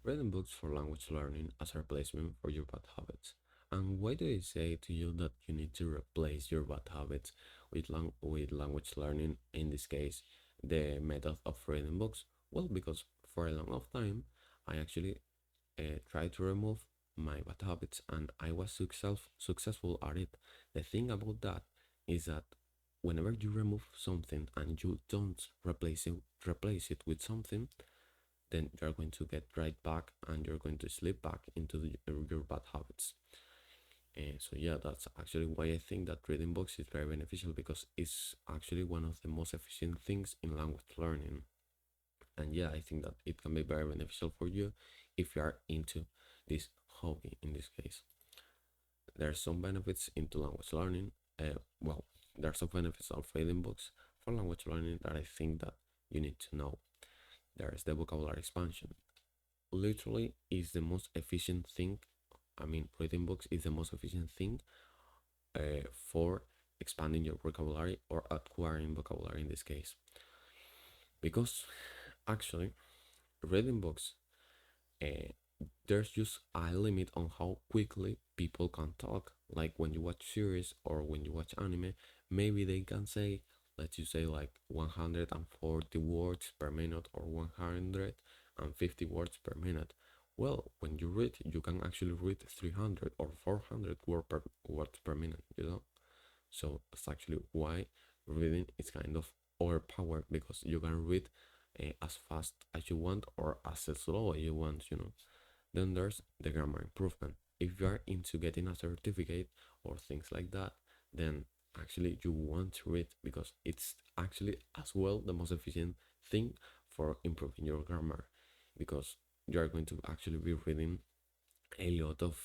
Reading books for language learning as a replacement for your bad habits. And why do I say to you that you need to replace your bad habits with language learning, in this case, the method of reading books? Well, because for a long of time, I actually tried to remove my bad habits and I was successful at it. The thing about that is that whenever you remove something and you don't replace it with something, then you're going to get right back and you're going to slip back into your bad habits. And so yeah, that's actually why I think that reading books is very beneficial, because it's actually one of the most efficient things in language learning. And yeah, I think that it can be very beneficial for you if you are into this hobby. In this case, there are some benefits into language learning. Well, there are some benefits of reading books for language learning that I think that you need to know. There is the vocabulary expansion. Literally is the most efficient thing. I mean, reading books is the most efficient thing for expanding your vocabulary or acquiring vocabulary in this case. Because actually, reading books, uh, there's just a limit on how quickly people can talk. Like when you watch series or when you watch anime, maybe they can say, let's just say like 140 words per minute or 150 words per minute. Well, when you read, you can actually read 300 or 400 words per minute, you know? So that's actually why reading is kind of overpowered, because you can read as fast as you want or as slow as you want, you know. Then there's the grammar improvement. If you are into getting a certificate or things like that, then actually you want to read, because it's actually as well the most efficient thing for improving your grammar, because you are going to actually be reading a lot of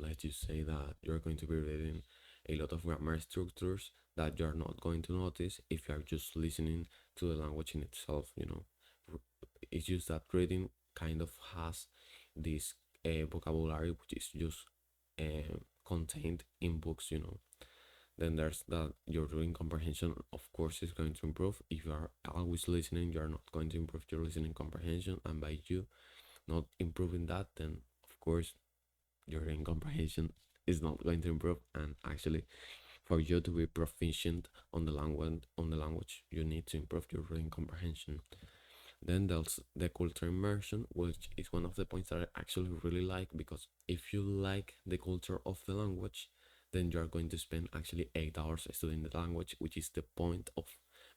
let's just say that you're going to be reading a lot of grammar structures that you're not going to notice if you're just listening to the language in itself, you know. It's just that reading kind of has this vocabulary which is just contained in books, you know. Then there's that your reading comprehension, of course, is going to improve. If you are always listening, you're not going to improve your listening comprehension, and by you not improving that, then of course your reading comprehension is not going to improve. And actually, for you to be proficient on the language, you need to improve your reading comprehension. Then there's the culture immersion, which is one of the points that I actually really like, because if you like the culture of the language, then you are going to spend actually 8 hours studying the language, which is the point of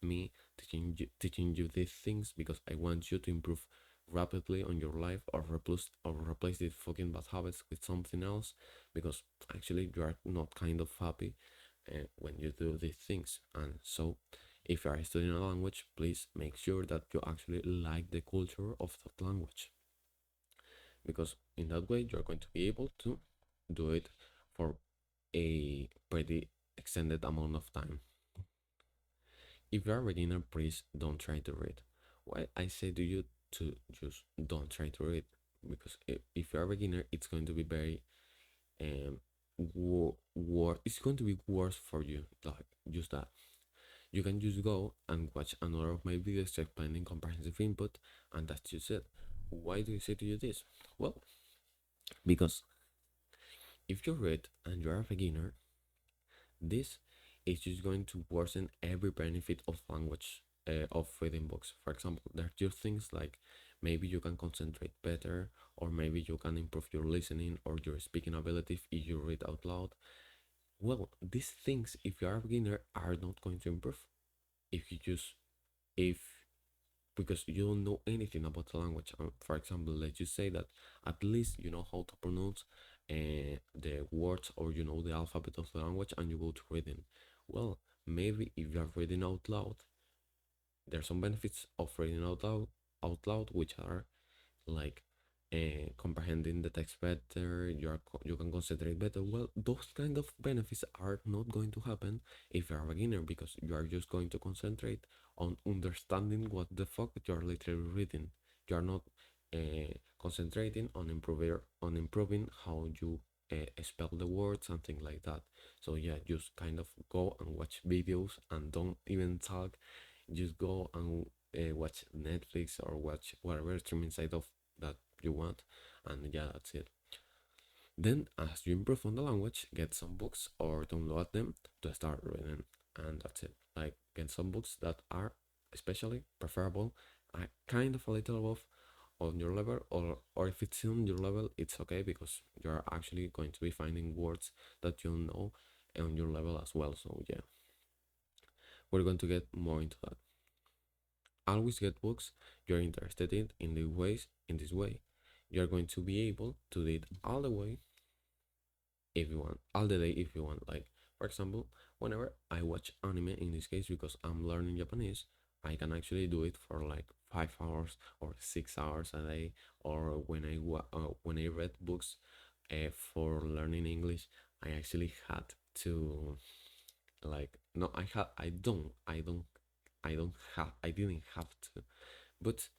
me teaching you these things, because I want you to improve rapidly on your life, or replace these fucking bad habits with something else, because actually you are not kind of happy when you do these things. And so if you are studying a language, please make sure that you actually like the culture of that language, because in that way you're going to be able to do it for a pretty extended amount of time. If you're a beginner, please don't try to read. Why I say to you to just don't try to read, because if you're a beginner, it's going to be very um it's going to be worse for you. Like just that. You can just go and watch another of my videos explaining comprehensive input, and that's just it. Why do I say to you this? Well, because if you read and you're a beginner, this is just going to worsen every benefit of language, of reading books. For example, there are just things like maybe you can concentrate better, or maybe you can improve your listening or your speaking ability if you read out loud. Well, these things, if you are a beginner, are not going to improve if you just if because you don't know anything about the language. For example, let's just say that at least you know how to pronounce the words, or you know the alphabet of the language, and you go to reading. Well, maybe if you are reading out loud, there are some benefits of reading out loud, which are like comprehending the text better. You can concentrate better. Well, those kind of benefits are not going to happen if you're a beginner, because you are just going to concentrate on understanding what the fuck you're literally reading. You are not concentrating on improving how you spell the words and things like that. So yeah, just kind of go and watch videos and don't even talk. Just go and watch Netflix or watch whatever streaming site of that you want, and yeah, that's it. Then, as you improve on the language, get some books or download them to start reading, and that's it. Like, get some books that are especially preferable, kind of a little above on your level, or if it's on your level, it's okay because you're actually going to be finding words that you know on your level as well. So yeah, we're going to get more into that. Always get books you're interested in the ways in this way. You're going to be able to read all the way if you want, all the day if you want. Like, for example, whenever I watch anime, in this case because I'm learning Japanese, I can actually do it for like 5 hours or 6 hours a day. Or when I read books for learning English, I actually had to, like, no, I didn't have to, but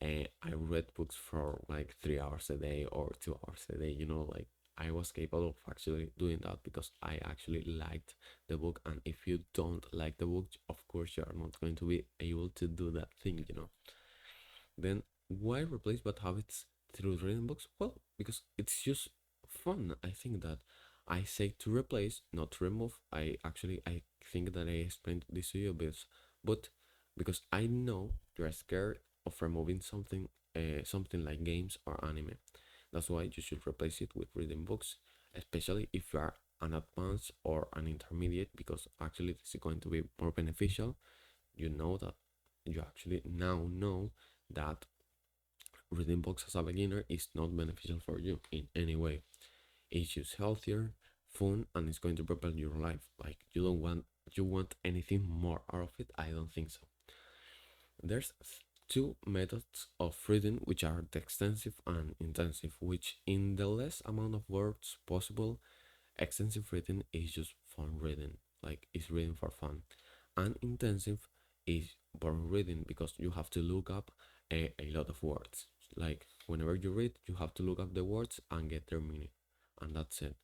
I read books for like 3 hours a day or 2 hours a day. Like, I was capable of actually doing that because I actually liked the book. And if you don't like the book, of course, you are not going to be able to do that thing. Then why replace bad habits through reading books? Well, because it's just fun. I think that I say to replace, not to remove. I think that I explained this to you, but because I know you're scared of removing something like games or anime. That's why you should replace it with reading books, especially if you are an advanced or an intermediate, because actually this is going to be more beneficial. You know that you actually now know that reading books as a beginner is not beneficial for you in any way. It's just healthier, fun, and it's going to propel your life. Like, you want anything more out of it? I don't think so. There's two methods of reading, which are the extensive and intensive, which in the less amount of words possible. Extensive reading is just fun reading, like it's reading for fun. And intensive is boring reading because you have to look up a lot of words. Like, whenever you read, you have to look up the words and get their meaning. And that's it.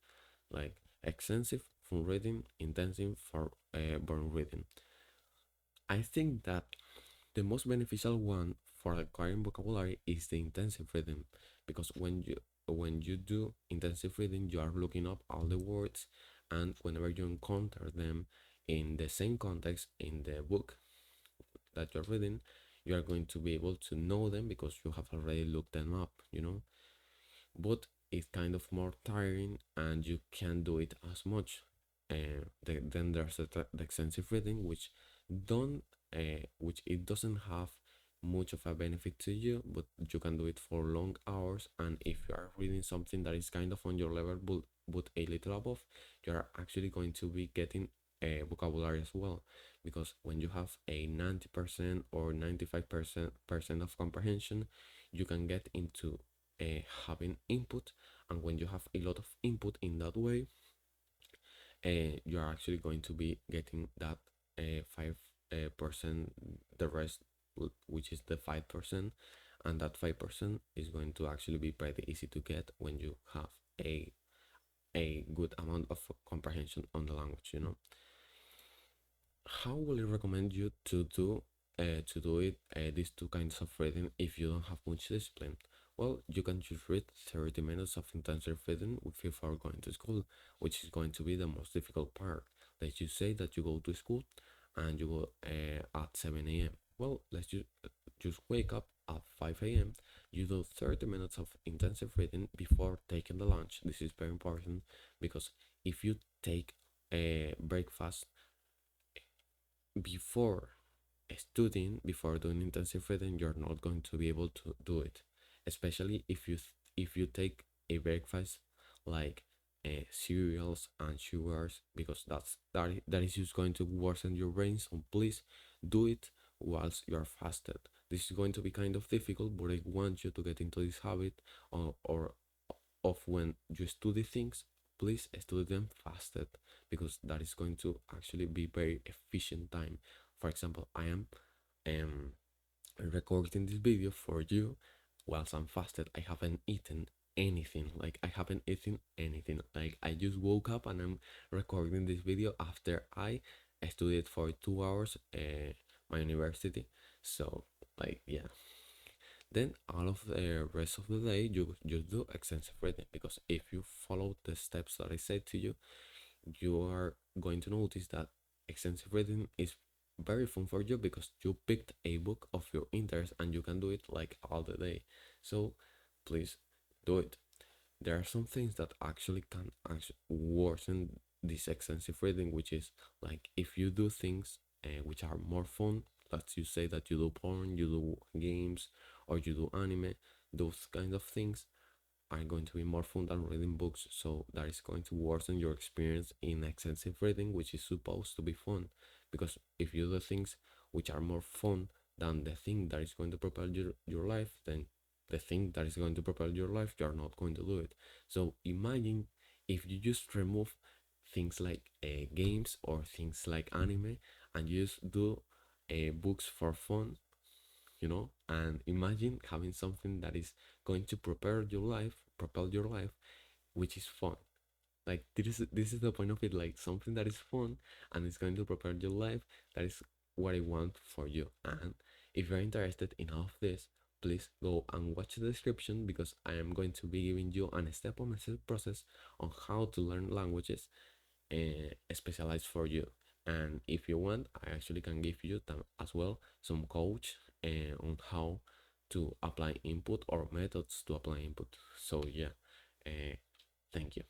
Like, extensive fun reading, intensive for boring reading. I think that the most beneficial one for acquiring vocabulary is the intensive reading, because when you do intensive reading, you are looking up all the words, and whenever you encounter them in the same context in the book that you're reading, you are going to be able to know them because you have already looked them up. But it's kind of more tiring and you can't do it as much. Then there's the extensive reading, don't which it doesn't have much of a benefit to you, but you can do it for long hours. And if you are reading something that is kind of on your level, but a little above, you are actually going to be getting a vocabulary as well, because when you have a 90% or 95% of comprehension, you can get into having input. And when you have a lot of input in that way, you are actually going to be getting that 5%, the rest, which is the 5%. And that 5% is going to actually be pretty easy to get when you have a good amount of comprehension on the language. How will I recommend you to do it, these two kinds of reading, if you don't have much discipline? Well, you can just read 30 minutes of intensive reading before going to school, which is going to be the most difficult part. Let's just say that you go to school and you go at 7 a.m. Well, let's just wake up at 5 a.m. You do 30 minutes of intensive reading before taking the lunch. This is very important because if you take a breakfast before before doing intensive reading, you're not going to be able to do it, especially if you take a breakfast like cereals and sugars, because that is just going to worsen your brain. So please do it whilst you're fasted. This is going to be kind of difficult, but I want you to get into this habit, or of when you study things, please study them fasted, because that is going to actually be very efficient time. For example, I am um recording this video for you whilst I'm fasted. I haven't eaten anything. Like, I haven't eaten anything. Like, I just woke up and I'm recording this video after I studied for 2 hours my university. So, like, yeah, Then all of the rest of the day you just do extensive reading, because if you follow the steps that I said to you, you are going to notice that extensive reading is very fun for you because you picked a book of your interest and you can do it like all the day. So please do it. There are some things that actually can worsen this extensive reading, which is like if you do things which are more fun. Let's you say that you do porn, you do games, or you do anime. Those kinds of things are going to be more fun than reading books, so that is going to worsen your experience in extensive reading, which is supposed to be fun. Because if you do things which are more fun than the thing that is going to propel your life, then the thing that is going to propel your life, you're not going to do it. So imagine if you just remove things like games or things like anime, and you just do books for fun, and imagine having something that is going to propel your life, which is fun. Like this is the point of it, like something that is fun and it's going to propel your life. That is what I want for you. And if you're interested in all of this, please go and watch the description, because I am going to be giving you a step-by-step process on how to learn languages specialized for you. And if you want, I actually can give you as well some coach on how to apply input or methods to apply input. So yeah, uh, thank you.